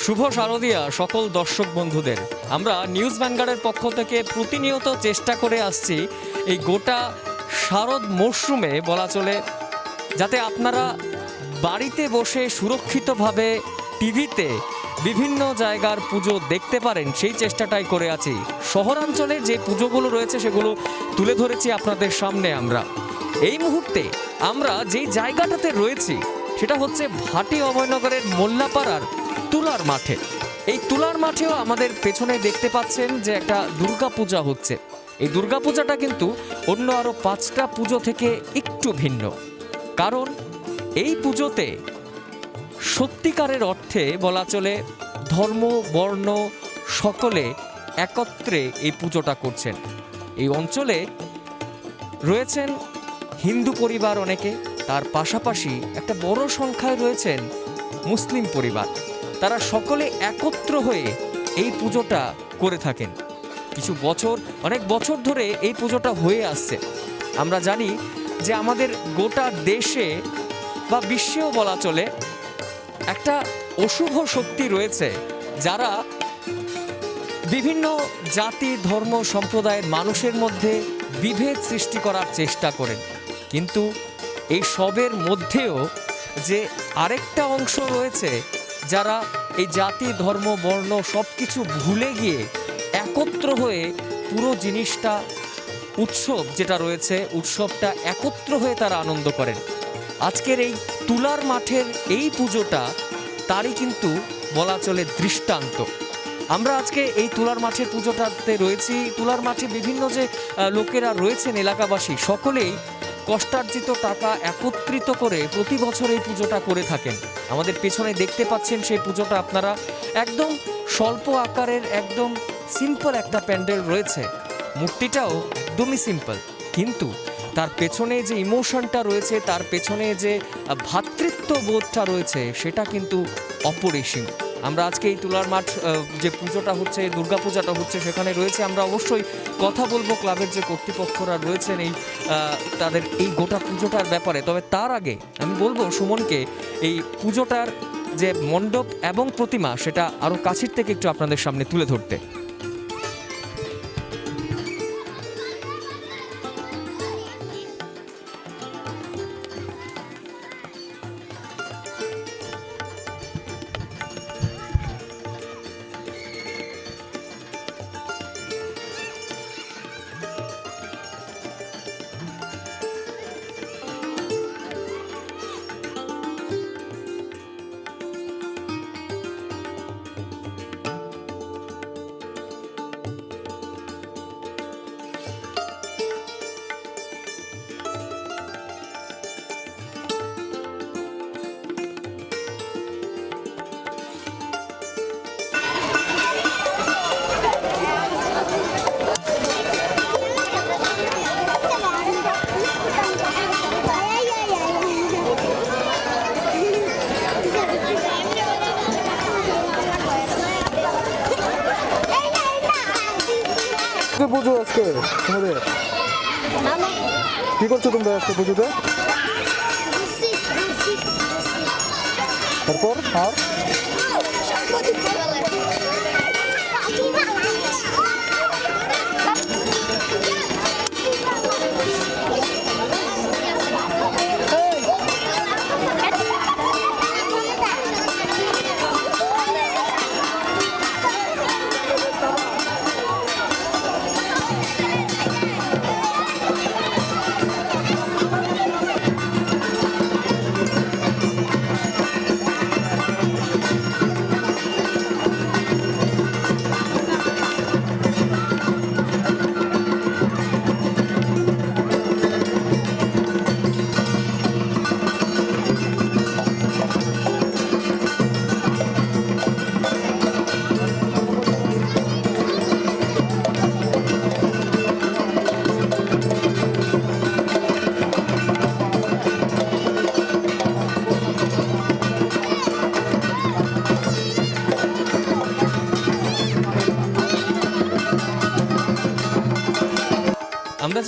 শুভ শারদিয়া সকল দর্শক বন্ধুদের। আমরা নিউজ ভ্যানগার্ডের পক্ষ থেকে প্রতিনিয়ত চেষ্টা করে আসছি এই গোটা শারদ মরশুমে বলা চলে যাতে আপনারা বাড়িতে বসে সুরক্ষিতভাবে টিভিতে বিভিন্ন জায়গার পুজো দেখতে পারেন, সেই চেষ্টাটাই করে আছি। শহরাঞ্চলের যে পুজোগুলো রয়েছে সেগুলো তুলে ধরেছি আপনাদের সামনে। আমরা এই মুহূর্তে আমরা যেই জায়গাটাতে রয়েছি সেটা হচ্ছে ভাটি অভয়নগরের মোল্লাপাড়ার তুলার মাঠে। এই তুলার মাঠেও আমাদের পেছনে দেখতে পাচ্ছেন যে একটা দুর্গাপূজা হচ্ছে। এই দুর্গাপূজাটা কিন্তু অন্য আরও 5টা পুজো থেকে একটু ভিন্ন, কারণ এই পুজোতে সত্যিকারের অর্থে বলা চলে ধর্ম বর্ণ সকলে একত্রে এই পুজোটা করছেন। এই অঞ্চলে রয়েছেন হিন্দু পরিবার অনেকে, তার পাশাপাশি একটা বড় সংখ্যায় রয়েছেন মুসলিম পরিবার। তারা সকলে একত্র হয়ে এই পুজোটা করে থাকেন। কিছু বছর, অনেক বছর ধরে এই পুজোটা হয়ে আসছে। আমরা জানি যে আমাদের গোটা দেশে বা বিশ্বেও বলা চলে একটা অশুভ শক্তি রয়েছে যারা বিভিন্ন জাতি ধর্ম সম্প্রদায়ের মানুষের মধ্যে বিভেদ সৃষ্টি করার চেষ্টা করেন। কিন্তু এই সবের মধ্যেও যে আরেকটা অংশ রয়েছে যারা এই জাতি ধর্ম বর্ণ সব কিছু ভুলে গিয়ে একত্র হয়ে পুরো জিনিসটা উৎসব যেটা রয়েছে উৎসবটা একত্র হয়ে তারা আনন্দ করেন। আজকের এই তুলার মাঠের এই পুজোটা তারই কিন্তু বলা চলে দৃষ্টান্ত। আমরা আজকে এই তুলার মাঠের পুজোটাতে রয়েছি। তুলার মাঠে বিভিন্ন যে লোকেরা রয়েছেন এলাকাবাসী সকলেই কষ্টার্জিত টাকা একত্রিত করে প্রতি বছর এই পুজোটা করে থাকেন। আমাদের পেছনে দেখতে পাচ্ছেন সেই পুজোটা আপনারা, একদম স্বল্প আকারের একদম সিম্পল একটা প্যান্ডেল রয়েছে। মূর্তিটাও একদমই সিম্পল, কিন্তু তার পেছনে যে ইমোশনটা রয়েছে, তার পেছনে যে ভ্রাতৃত্ব বোধটা রয়েছে সেটা কিন্তু অপরিসীম। আমরা আজকে এই তুলার মাঠ যে পুজোটা হচ্ছে, দুর্গা পূজাটা হচ্ছে, সেখানে রয়েছে। আমরা অবশ্যই কথা বলবো ক্লাবের যে কর্তৃপক্ষরা রয়েছেন এই তাদের এই গোটা পুজোটার ব্যাপারে। তবে তার আগে আমি বলবো সুমনকে এই পুজোটার যে মণ্ডপ এবং প্রতিমা সেটা আরও কাছের থেকে একটু আপনাদের সামনে তুলে ধরতে। পুজো আজকে তোমাদের কি করছো তোমরা আজকে পুজোতে? তারপর আর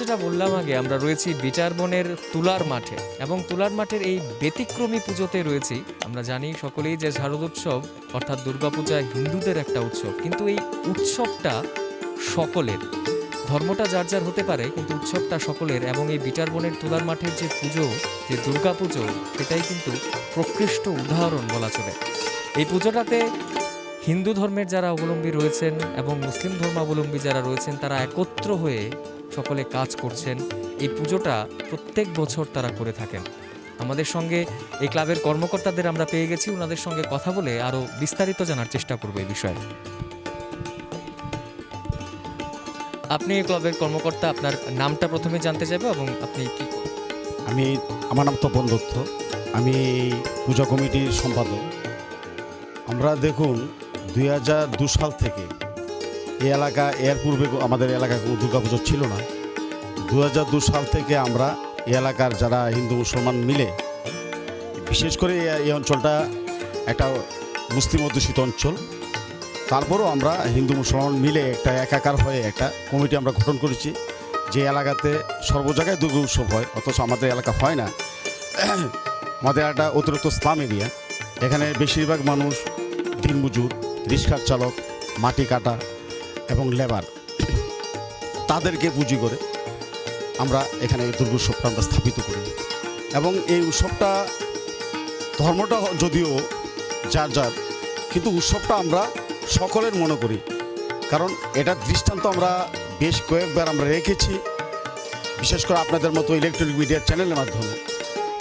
যেটা বললাম আগে, আমরা রয়েছি বিটারবনের তুলার মাঠে, এবং তুলার মাঠের এই ব্যতিক্রমী পুজোতে রয়েছি। আমরা জানি সকলেই যে শারদোৎসব অর্থাৎ দুর্গাপূজা হিন্দুদের একটা উৎসব, কিন্তু এই উৎসবটা সকলের, ধর্মটা যার যার হতে পারে কিন্তু উৎসবটা সকলের। এবং এই বিটারবনের তুলার মাঠের যে পুজো, যে দুর্গাপুজো, সেটাই কিন্তু প্রকৃষ্ট উদাহরণ বলা চলে। এই পুজোটাতে হিন্দু ধর্মের যারা অবলম্বী রয়েছেন এবং মুসলিম ধর্মাবলম্বী যারা রয়েছেন তারা একত্র হয়ে সকলে কাজ করছেন। এই পুজোটা প্রত্যেক বছর তারা করে থাকেন। আমাদের সঙ্গে এই ক্লাবের কর্মকর্তাদের আমরা পেয়ে গেছি, ওনাদের সঙ্গে কথা বলে আরও বিস্তারিত জানার চেষ্টা করবো এই বিষয়ে। আপনি এই ক্লাবের কর্মকর্তা, আপনার নামটা প্রথমে জানতে চাইবো এবং আপনি কি করেন? আমার নাম তপন দত্ত, আমি পূজা কমিটির সম্পাদক। আমরা দেখুন 2002 সাল থেকে এই এলাকা, এর পূর্বে আমাদের এলাকায় কোনো দুর্গাপুজো ছিল না। 2002 সাল থেকে আমরা এই এলাকার যারা হিন্দু মুসলমান মিলে, বিশেষ করে এই অঞ্চলটা একটা মুসলিম অধ্যুষিত অঞ্চল, তারপরও আমরা হিন্দু মুসলমান মিলে একটা একাকার হয়ে একটা কমিটি আমরা গঠন করেছি। যে এলাকাতে সর্ব জায়গায় দুর্গা উৎসব হয়, অথচ আমাদের এলাকা হয় না। আমাদের একটা অতিরিক্ত ইসলাম এরিয়া, এখানে বেশিরভাগ মানুষ দিনমজুর, রিক্সার চালক, মাটি কাটা এবং লেবার, তাদেরকে পুঁজি করে আমরা এখানে এই দুর্গা উৎসবটা আমরা স্থাপিত করি। এবং এই উৎসবটা ধর্মটা যদিও যার যার, কিন্তু উৎসবটা আমরা সকলের মনে করি, কারণ এটার দৃষ্টান্ত আমরা বেশ কয়েকবার আমরা রেখেছি, বিশেষ করে আপনাদের মতো ইলেকট্রনিক মিডিয়া চ্যানেলের মাধ্যমে।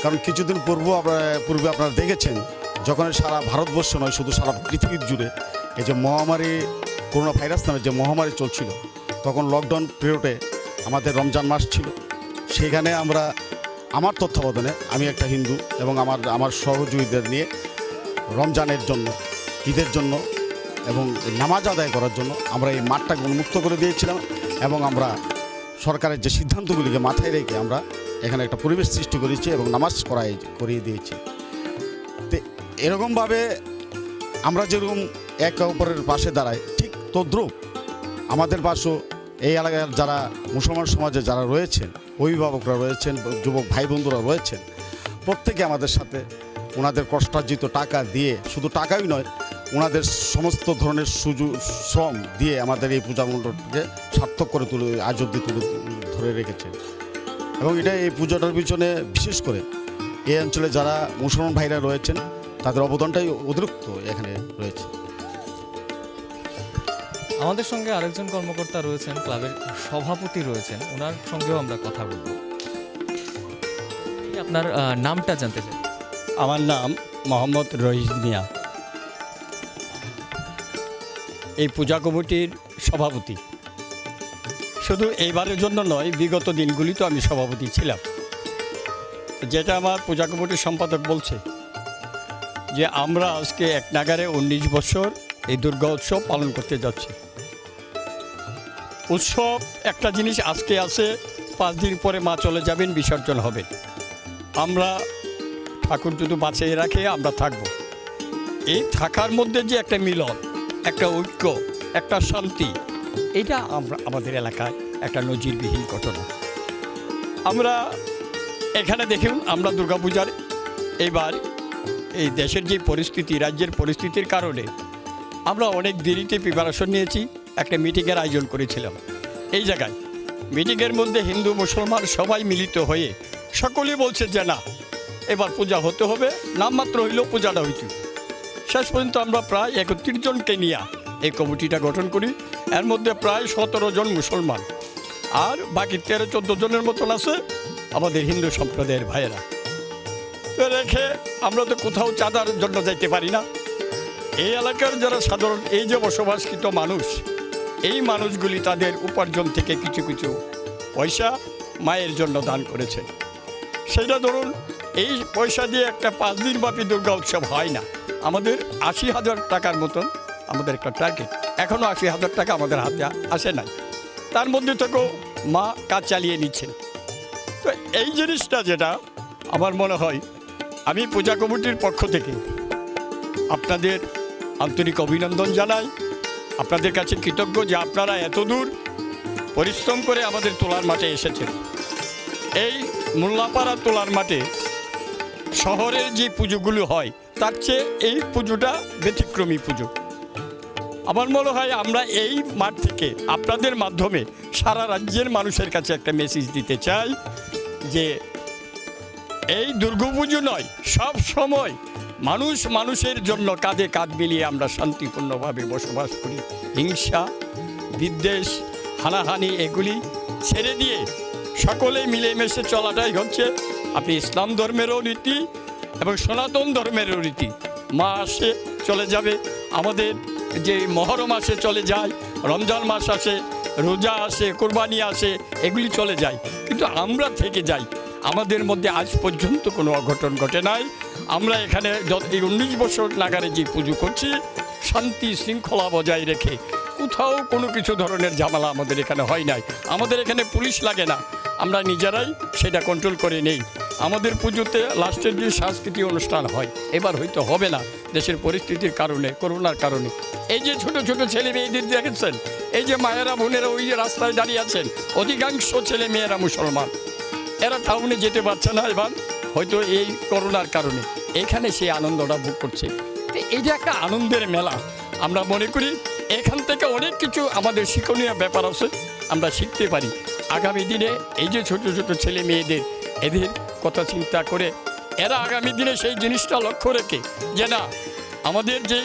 কারণ কিছুদিন পূর্বে আপনারা দেখেছেন, যখন সারা ভারতবর্ষ নয়, শুধু সারা পৃথিবীর জুড়ে এই যে মহামারী, করোনা ভাইরাস নামে যে মহামারী চলছিল, তখন লকডাউন পিরিয়ডে আমাদের রমজান মাস ছিল। সেখানে আমরা, আমার তত্ত্বাবধানে, আমি একটা হিন্দু এবং আমার সহযোগীদের নিয়ে রমজানের জন্য, ঈদের জন্য এবং নামাজ আদায় করার জন্য আমরা এই মাঠটাকে উন্মুক্ত করে দিয়েছিলাম। এবং আমরা সরকারের যে সিদ্ধান্তগুলিকে মাথায় রেখে আমরা এখানে একটা পরিবেশ সৃষ্টি করেছি এবং নামাজ করিয়ে দিয়েছি। তো এরকমভাবে আমরা যেরকম একে অপরের পাশে দাঁড়াই, ঠিক তদ্রূপ আমাদের পাশেও এই এলাকার যারা মুসলমান সমাজে যারা রয়েছেন, অভিভাবকরা রয়েছেন, যুবক ভাই বন্ধুরা রয়েছেন, প্রত্যেকে আমাদের সাথে ওনাদের কষ্টার্জিত টাকা দিয়ে, শুধু টাকাই নয়, ওনাদের সমস্ত ধরনের শ্রম দিয়ে আমাদের এই পূজা মণ্ডপকে সার্থক করে আজ অবধি ধরে রেখেছে। এবং এটা এই পূজাটার পিছনে বিশেষ করে এই অঞ্চলে যারা মুসলমান ভাইরা রয়েছেন, তাদের অবদানটাই অতিরিক্ত এখানে রয়েছে। আমাদের সঙ্গে আরেকজন কর্মকর্তা রয়েছেন, ক্লাবের সভাপতি রয়েছেন, ওনার সঙ্গেও আমরা কথা বলব। আপনার নামটা জানতে চাই। আমার নাম মোহাম্মদ রহিস মিয়া, এই পূজা কমিটির সভাপতি। শুধু এইবারের জন্য নয়, বিগত দিনগুলি তো আমি সভাপতি ছিলাম। যেটা আমার পূজা কমিটির সম্পাদক বলছে যে আমরা আজকে এক নাগারে 19 বছর এই দুর্গা উৎসব পালন করতে যাচ্ছি। উৎসব একটা জিনিস, আজকে আছে, 5 দিন পরে মা চলে যাবেন, বিসর্জন হবে। আমরা ঠাকুর যদি বাঁচিয়ে রাখে আমরা থাকব। এই থাকার মধ্যে যে একটা মিলন, একটা ঐক্য, একটা শান্তি, এটা আমাদের এলাকায় একটা নজিরবিহীন ঘটনা। আমরা এখানে দেখুন, আমরা দুর্গাপূজার এবার এই দেশের যে পরিস্থিতি, রাজ্যের পরিস্থিতির কারণে আমরা অনেক দেরিতে প্রিপারেশন নিয়েছি। একটা মিটিংয়ের আয়োজন করেছিলাম এই জায়গায়। মিটিংয়ের মধ্যে হিন্দু মুসলমান সবাই মিলিত হয়ে সকলেই বলছে যে না, এবার পূজা হতে হবে, নামমাত্র হইলেও পূজাটা হইত। শেষ পর্যন্ত আমরা প্রায় 31 জনকে নিয়ে এই কমিটিটা গঠন করি। এর মধ্যে প্রায় 17 জন মুসলমান, আর বাকি 13-14 জনের মতন আছে আমাদের হিন্দু সম্প্রদায়ের ভাইয়েরা। তো রেখে আমরা তো কোথাও চাঁদার জন্য যাইতে পারি না। এই এলাকার যারা সাধারণ এই যে বসবাসকৃত মানুষ, এই মানুষগুলি তাদের উপার্জন থেকে কিছু কিছু পয়সা মায়ের জন্য দান করেছেন। সেটা ধরুন, এই পয়সা দিয়ে একটা 5 দিন ব্যাপী দুর্গা উৎসব হয় না। আমাদের 80,000 টাকার মতন আমাদের একটা টার্গেট, এখনও 80,000 টাকা আমাদের হাতে আসে নাই। তার মধ্যে থেকেও মা কাজ চালিয়ে নিচ্ছেন। তো এই জিনিসটা যেটা আমার মনে হয়, আমি পূজা কমিটির পক্ষ থেকে আপনাদের আন্তরিক অভিনন্দন জানাই। আপনাদের কাছে কৃতজ্ঞ যে আপনারা এত দূর পরিশ্রম করে আমাদের তোলার মাঠে এসেছেন। এই মোল্লাপাড়া তোলার মাঠে শহরের যে পুজোগুলো হয় তার চেয়ে এই পুজোটা ব্যতিক্রমী পুজো। আমার মনে হয় আমরা এই মাঠ থেকে আপনাদের মাধ্যমে সারা রাজ্যের মানুষের কাছে একটা মেসেজ দিতে চাই যে এই দুর্গাপুজো নয়, সব সময় মানুষ মানুষের জন্য কাঁধে কাঁধ মিলিয়ে আমরা শান্তিপূর্ণভাবে বসবাস করি। হিংসা, বিদ্বেষ, হানাহানি এগুলি ছেড়ে দিয়ে সকলে মিলেমিশে চলাটাই হচ্ছে আপনি ইসলাম ধর্মেরও রীতি এবং সনাতন ধর্মেরও রীতি। মা আসে চলে যাবে, আমাদের যে মহরম আসে চলে যায়, রমজান মাস আসে, রোজা আসে, কোরবানি আসে, এগুলি চলে যায়, কিন্তু আমরা থেকে যাই। আমাদের মধ্যে আজ পর্যন্ত কোনো অঘটন ঘটে নাই। আমরা এখানে এই 19 বছর নাগারে যে পুজো করছি শান্তি শৃঙ্খলা বজায় রেখে, কোথাও কোনো কিছু ধরনের ঝামেলা আমাদের এখানে হয় নাই। আমাদের এখানে পুলিশ লাগে না, আমরা নিজেরাই সেটা কন্ট্রোল করে নেই। আমাদের পুজোতে লাস্টের যে সাংস্কৃতিক অনুষ্ঠান হয়, এবার হয়তো হবে না দেশের পরিস্থিতির কারণে, করোনার কারণে। এই যে ছোট ছোট ছেলে মেয়েদের দেখেছেন, এই যে মায়েরা বোনেরা ওই যে রাস্তায় দাঁড়িয়ে আছেন, অধিকাংশ ছেলে মেয়েরা মুসলমান। এরা টাউনে যেতে পারছে না এবার হয়তো এই করোনার কারণে, এখানে সেই আনন্দটা ভোগ করছে। তো এই যে একটা আনন্দের মেলা, আমরা মনে করি এখান থেকে অনেক কিছু আমাদের শিক্ষণীয় ব্যাপার আছে, আমরা শিখতে পারি। আগামী দিনে এই যে ছোট ছোট ছেলে মেয়েদের, এদের কথা চিন্তা করে এরা আগামী দিনে সেই জিনিসটা লক্ষ্য রেখে যে না, আমাদের যে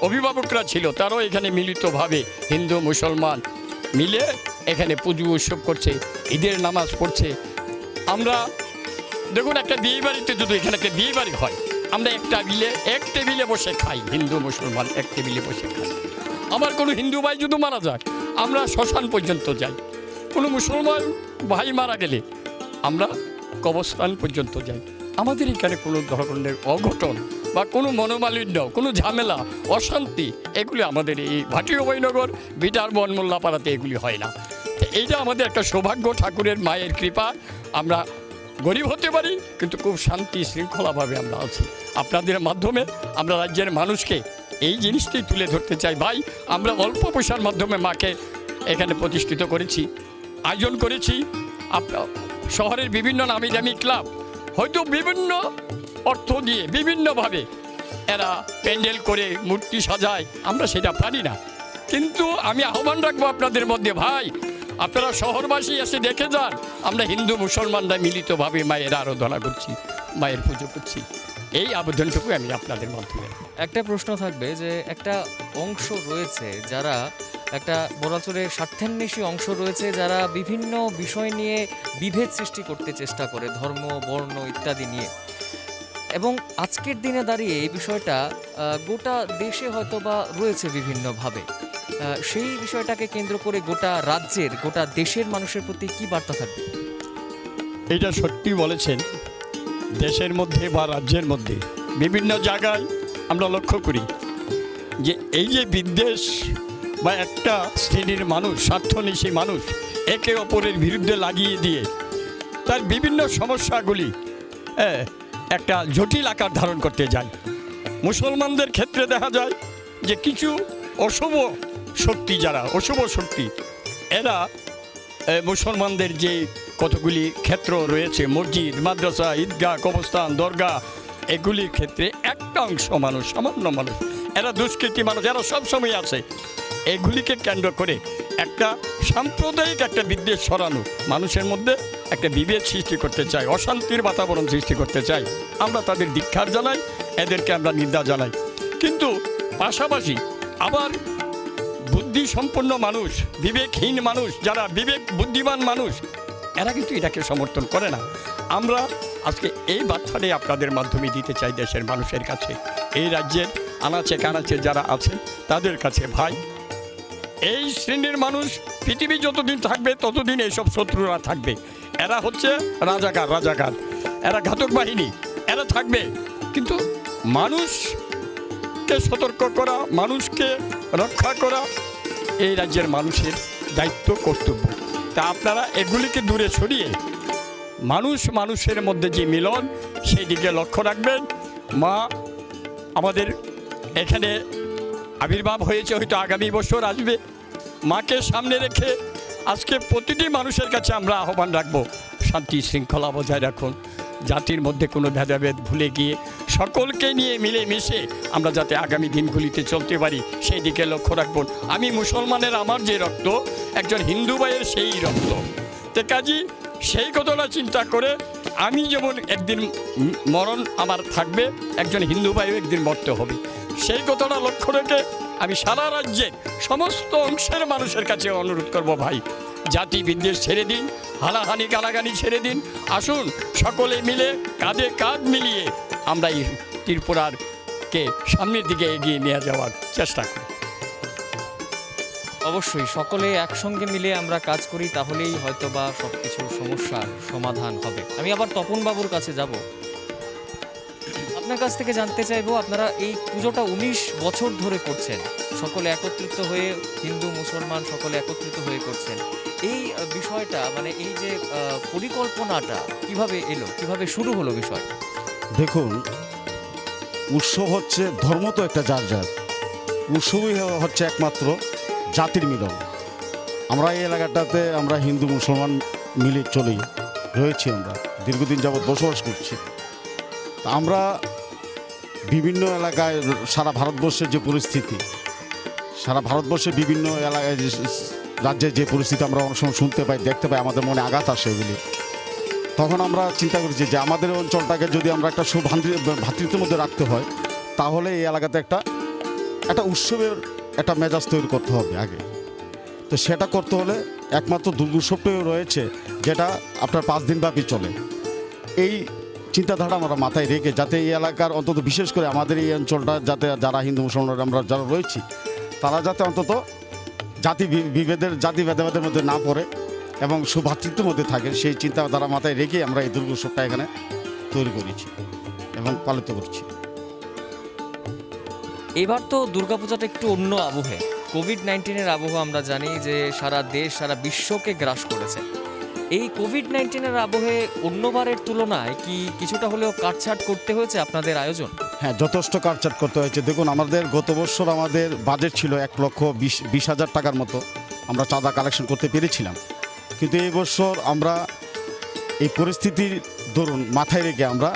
অভিভাবকরা ছিল তারাও এখানে মিলিতভাবে হিন্দু মুসলমান মিলে এখানে পুজো উৎসব করছে, ঈদের নামাজ পড়ছে। আমরা দেখুন একটা বিয়ে বাড়িতে যদি এখানে একটা বিয়ে বাড়ি হয়, আমরা এক টেবিলে বসে খাই, হিন্দু মুসলমান এক টেবিলে বসে খাই। আমার কোনো হিন্দু ভাই যদি মারা যায় আমরা শ্মশান পর্যন্ত যাই, কোনো মুসলমান ভাই মারা গেলে আমরা কবরস্থান পর্যন্ত যাই। আমাদের এখানে কোনো ধরনের অঘটন বা কোনো মনোমালিন্য, কোনো ঝামেলা, অশান্তি এগুলি আমাদের এই ভাটি অভয়নগর বিটার বন মোল্লাপাড়াতে এগুলি হয় না। তো এইটা আমাদের একটা সৌভাগ্য, ঠাকুরের মায়ের কৃপা। আমরা গরিব হতে পারি কিন্তু খুব শান্তি শৃঙ্খলাভাবে আমরা আছি। আপনাদের মাধ্যমে আমরা রাজ্যের মানুষকে এই জিনিসটাই তুলে ধরতে চাই। ভাই, আমরা অল্প পয়সার মাধ্যমে মাকে এখানে প্রতিষ্ঠিত করেছি, আয়োজন করেছি। শহরের বিভিন্ন নামি দামি ক্লাব হয়তো বিভিন্ন অর্থ দিয়ে বিভিন্নভাবে এরা প্যান্ডেল করে মূর্তি সাজায়, আমরা সেটা পারি না। কিন্তু আমি আহ্বান রাখবো আপনাদের মধ্যে, ভাই আপনারা শহরবাসী এসে দেখে যান, আমরা হিন্দু মুসলমানরা মিলিতভাবে মায়ের আরাধনা করছি, মায়ের পুজো করছি। এই আবেদনটুকু আমি আপনাদের মাধ্যমে। একটা প্রশ্ন থাকবে যে একটা অংশ রয়েছে যারা একটা বলাচলে স্বার্থান্বেষী অংশ রয়েছে, যারা বিভিন্ন বিষয় নিয়ে বিভেদ সৃষ্টি করতে চেষ্টা করে, ধর্ম, বর্ণ ইত্যাদি নিয়ে। এবং আজকের দিনে দাঁড়িয়ে এই বিষয়টা গোটা দেশে হয়তো বা রয়েছে বিভিন্নভাবে। সেই বিষয়টাকে কেন্দ্র করে গোটা রাজ্যের, গোটা দেশের মানুষের প্রতি কি বার্তা থাকবে? এটা সত্যি বলেছেন, দেশের মধ্যে বা রাজ্যের মধ্যে বিভিন্ন জায়গায় আমরা লক্ষ্য করি যে এই যে বিদ্বেষ বা একটা শ্রেণীর মানুষ, স্বার্থন্বেষী মানুষ একে অপরের বিরুদ্ধে লাগিয়ে দিয়ে তার বিভিন্ন সমস্যাগুলি একটা জটিল আকার ধারণ করতে যায়। মুসলমানদের ক্ষেত্রে দেখা যায় যে কিছু অশুভ শক্তি, যারা অশুভ শক্তি, এরা মুসলমানদের যে কতগুলি ক্ষেত্র রয়েছে, মসজিদ, মাদ্রাসা, ঈদগাহ, কবরস্থান, দরগা, এগুলির ক্ষেত্রে একটা অংশ মানুষ, সামান্য মানুষ, এরা দুষ্কৃতী মানুষ, এরা সবসময় আছে। এগুলিকে কেন্দ্র করে একটা সাম্প্রদায়িক একটা বিদ্বেষ ছড়ানো, মানুষের মধ্যে একটা বিভেদ সৃষ্টি করতে চায়, অশান্তির বাতাবরণ সৃষ্টি করতে চায়। আমরা তাদের ধিক্কার জানাই, এদেরকে আমরা নিন্দা জানাই। কিন্তু পাশাপাশি আবার বুদ্ধি সম্পন্ন মানুষ, বিবেকহীন মানুষ, যারা বিবেক বুদ্ধিমান মানুষ, এরা কিন্তু এটাকে সমর্থন করে না। আমরা আজকে এই বার্তাটাই আপনাদের মাধ্যমে দিতে চাই দেশের মানুষের কাছে, এই রাজ্যের আনাচে কানাচে যারা আছে তাদের কাছে। ভাই, এই শ্রেণীর মানুষ পৃথিবী যতদিন থাকবে ততদিন এইসব শত্রুরা থাকবে। এরা হচ্ছে রাজাকার, এরা ঘাতক বাহিনী, এরা থাকবে। কিন্তু মানুষকে সতর্ক করা, মানুষকে রক্ষা করা এই রাজ্যের মানুষের দায়িত্ব, কর্তব্য। তা আপনারা এগুলিকে দূরে সরিয়ে মানুষের মধ্যে যে মিলন, সেই দিকে লক্ষ্য রাখবেন। মা আমাদের এখানে আবির্ভাব হয়েছে, হয়তো আগামী বছর আসবে। মাকে সামনে রেখে আজকে প্রতিটি মানুষের কাছে আমরা আহ্বান রাখবো, শান্তি শৃঙ্খলা বজায় রাখুন, জাতির মধ্যে কোনো ভেদাভেদ ভুলে গিয়ে সকলকে নিয়ে মিলেমিশে আমরা যাতে আগামী দিনগুলিতে চলতে পারি সেই দিকে লক্ষ্য রাখবো। আমি মুসলমানের আমার যে রক্ত, একজন হিন্দু ভাইয়ের সেই রক্ত, তো কাজী সেই কথাটা চিন্তা করে আমি যেমন একদিন মরণ আমার থাকবে, একজন হিন্দু ভাইও একদিন মরতে হবে, সেই কথাটা লক্ষ্য রেখে আমি সারা রাজ্যের সমস্ত অংশের মানুষের কাছে অনুরোধ করব, ভাই জাতি বিদ্বেষ ছেড়ে দিন, হানাহানি গালাগানি ছেড়ে দিন, আসুন সকলে মিলে কাঁধে কাঁধ মিলিয়ে আমরা এই ত্রিপুরারকে সামনের দিকে এগিয়ে নিয়ে যাওয়ার চেষ্টা করি। অবশ্যই সকলে একসঙ্গে মিলে আমরা কাজ করি, তাহলেই হয়তো বা সব কিছুর সমস্যার সমাধান হবে। আমি আবার তপন বাবুর কাছে যাব, আপনার কাছ থেকে জানতে চাইবো, আপনারা এই পুজোটা 19 বছর ধরে করছেন, সকলে একত্রিত হয়ে, হিন্দু মুসলমান সকলে একত্রিত হয়ে করছেন। এই বিষয়টা মানে এই যে পরিকল্পনাটা কিভাবে এলো, কিভাবে শুরু হলো বিষয়? দেখুন, উৎসব হচ্ছে ধর্ম তো একটা যার যার, উৎসবই হচ্ছে একমাত্র জাতির মিলন। আমরা এই এলাকাটাতে আমরা হিন্দু মুসলমান মিলে চলি রয়েছি, আমরা দীর্ঘদিন যাবৎ বসবাস করছি। তা আমরা বিভিন্ন এলাকায়, সারা ভারতবর্ষের যে পরিস্থিতি, সারা ভারতবর্ষের বিভিন্ন এলাকায় রাজ্যের যে পরিস্থিতি আমরা অনেক সময় শুনতে পাই, দেখতে পাই, আমাদের মনে আঘাত আসে এগুলি। তখন আমরা চিন্তা করেছি যে আমাদের অঞ্চলটাকে যদি আমরা একটা ভ্রাতৃত্বের মধ্যে রাখতে হয়, তাহলে এই এলাকাতে একটা উৎসবের একটা মেজাজ তৈরি করতে হবে আগে। তো সেটা করতে হলে একমাত্র দুর্গোৎসবটাই রয়েছে, যেটা আপনার 5 দিন ব্যাপী চলে। এই চিন্তাধারা আমরা মাথায় রেখে যাতে এই এলাকার অন্তত বিশেষ করে আমাদের এই অঞ্চলটা যাতে যারা হিন্দু মুসলমান আমরা যারা রয়েছি, তারা যাতে অন্তত জাতি ভেদাভেদের মধ্যে না পড়ে এবং সুভ্রাতৃত্বের মধ্যে থাকে, সেই চিন্তাধারা মাথায় রেখে আমরা এই দুর্গোৎসবটা এখানে তৈরি করেছি এবং পালিত করছি। এবার তো দুর্গাপূজাটা একটু অন্য আবহে, কোভিড-19-এর আবহ আমরা জানি যে সারা দেশ সারা বিশ্বকে গ্রাস করেছে। এই কোভিড-19-এর আবহে অন্যবারের তুলনায় কি কিছুটা হলেও কাটছাট করতে হয়েছে আপনাদের আয়োজন? হ্যাঁ, যথেষ্ট কাটছাট করতে হয়েছে। দেখুন, আমাদের গত বছর আমাদের বাজেট ছিল 1,20,000 টাকার মতো, আমরা চাঁদা কালেকশন করতে পেরেছিলাম। কিন্তু এই বছর আমরা এই পরিস্থিতির দরুন মাথায় রেখে আমরা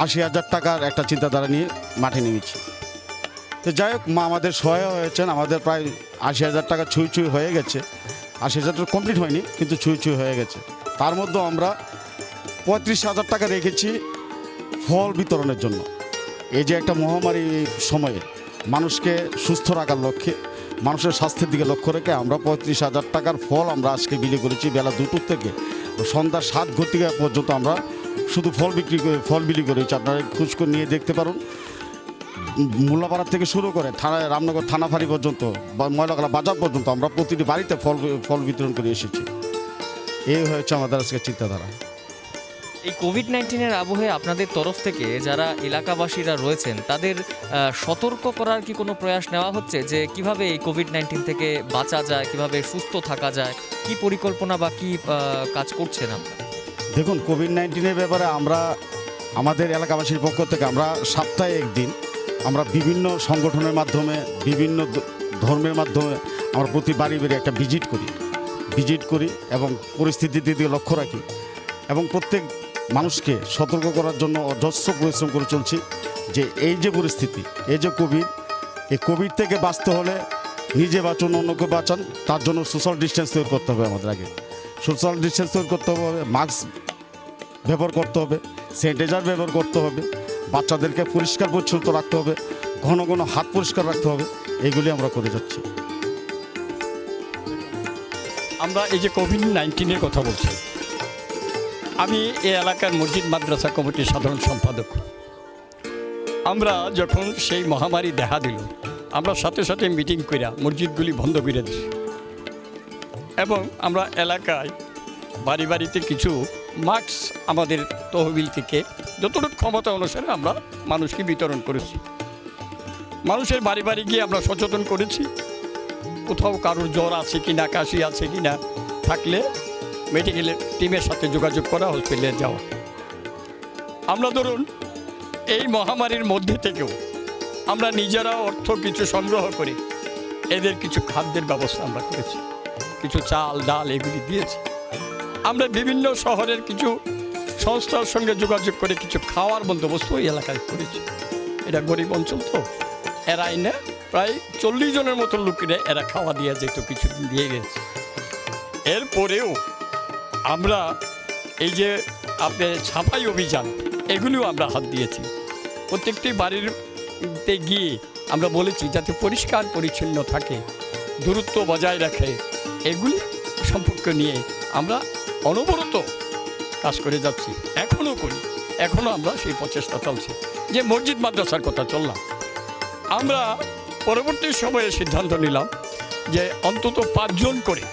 80,000 টাকার একটা চিন্তাধারা নিয়ে মাঠে নেমেছি। তো যাই হোক, মা আমাদের সহায় হয়েছেন, আমাদের প্রায় 80,000 টাকা ছুঁই হয়ে গেছে। 80,000 টাকা কমপ্লিট হয়নি, কিন্তু ছুঁই হয়ে গেছে। তার মধ্যে আমরা 35,000 টাকা রেখেছি ফল বিতরণের জন্য। এই যে একটা মহামারী সময়ে মানুষকে সুস্থ রাখার লক্ষ্যে, মানুষের স্বাস্থ্যের দিকে লক্ষ্য রেখে আমরা 35,000 টাকার ফল আমরা আজকে বিলি করেছি। বেলা 2টোর থেকে সন্ধ্যা 7 ঘটিকা পর্যন্ত আমরা শুধু ফল বিলি করেছি। আপনারা খোঁজ করে নিয়ে দেখতে পারুন। মোল্লাপাড়া থেকে শুরু করে রামনগর থানা ফাঁড়ি পর্যন্ত, ময়লাকলা বাজার পর্যন্ত আমরা প্রতিটি বাড়িতে ফল বিতরণ করে এসেছি। এই হয়েছে আমাদের আজকে চিন্তাধারা। এই কোভিড-19-এর আবহে আপনাদের তরফ থেকে যারা এলাকাবাসীরা রয়েছেন তাদের সতর্ক করার কি কোনো প্রয়াস নেওয়া হচ্ছে যে কিভাবে এই কোভিড-19 থেকে বাঁচা যায়, কিভাবে সুস্থ থাকা যায়, কি পরিকল্পনা বা কি কাজ করছেন আপনারা? দেখুন, কোভিড-19-এর ব্যাপারে আমরা আমাদের এলাকাবাসীর পক্ষ থেকে আমরা সপ্তাহে একদিন আমরা বিভিন্ন সংগঠনের মাধ্যমে, বিভিন্ন ধর্মের মাধ্যমে আমরা প্রতি বাড়ি একটা ভিজিট করি এবং পরিস্থিতির দিকে লক্ষ্য রাখি এবং প্রত্যেক মানুষকে সতর্ক করার জন্য অজস্র পরিশ্রম করে চলছি যে এই যে পরিস্থিতি, এই যে এই কোভিড থেকে বাঁচতে হলে নিজে বাঁচুন, অন্যকে বাঁচান, তার জন্য সোশ্যাল ডিস্টেন্স তৈরি করতে হবে। আমাদের আগে সোশ্যাল ডিস্টেন্স তৈরি করতে হবে, মাস্ক ব্যবহার করতে হবে, স্যানিটাইজার ব্যবহার করতে হবে, বাচ্চাদেরকে পরিষ্কার পরিচ্ছন্ন রাখতে হবে, ঘন ঘন হাত পরিষ্কার রাখতে হবে। এইগুলি আমরা করে যাচ্ছি। আমরা এই যে কোভিড-19-এর কথা বলছি, আমি এই এলাকার মসজিদ মাদ্রাসা কমিটির সাধারণ সম্পাদক। আমরা যখন সেই মহামারী দেখা দিল, আমরা সাথে সাথে মিটিং কইরা মসজিদগুলি বন্ধ করে দিই এবং আমরা এলাকায় বাড়ি বাড়িতে কিছু মাস্ক আমাদের তহবিল থেকে যতটুকু ক্ষমতা অনুসারে আমরা মানুষকে বিতরণ করেছি। মানুষের বাড়ি বাড়ি গিয়ে আমরা সচেতন করেছি কোথাও কারোর জ্বর আছে কি না, কাশি আছে কি না, থাকলে মেডিকেল টিমের সাথে যোগাযোগ করা, হসপিটালে যাওয়া। আমরা ধরুন এই মহামারীর মধ্যে থেকেও আমরা নিজেরা অর্থ কিছু সংগ্রহ করে এদের কিছু খাদ্যের ব্যবস্থা আমরা করেছি। কিছু চাল ডাল এগুলি দিয়েছে। আমরা বিভিন্ন শহরের কিছু সংস্থার সঙ্গে যোগাযোগ করে কিছু খাওয়ার বন্দোবস্ত ওই এলাকায় করেছি। এটা গরিব অঞ্চল তো, এরা এনে প্রায় 40 জনের মতো লোকেরা এরা খাওয়া দিয়ে যেত, কিছু দিয়ে গেছে। এরপরেও আমরা এই যে আপনার ছাপাই অভিযান এগুলিও আমরা হাত দিয়েছি। প্রত্যেকটি বাড়িতে গিয়ে আমরা বলেছি যাতে পরিষ্কার পরিচ্ছন্ন থাকে, দূরত্ব বজায় রাখে, এগুলি সম্পর্ক নিয়ে আমরা অনবরত কাজ করে যাচ্ছি, এখনও করি, এখনও আমরা সেই প্রচেষ্টা চলছে। যে মসজিদ মাদ্রাসার কথা চললাম, আমরা পরবর্তী সময়ে সিদ্ধান্ত নিলাম যে অন্তত 5 জন করে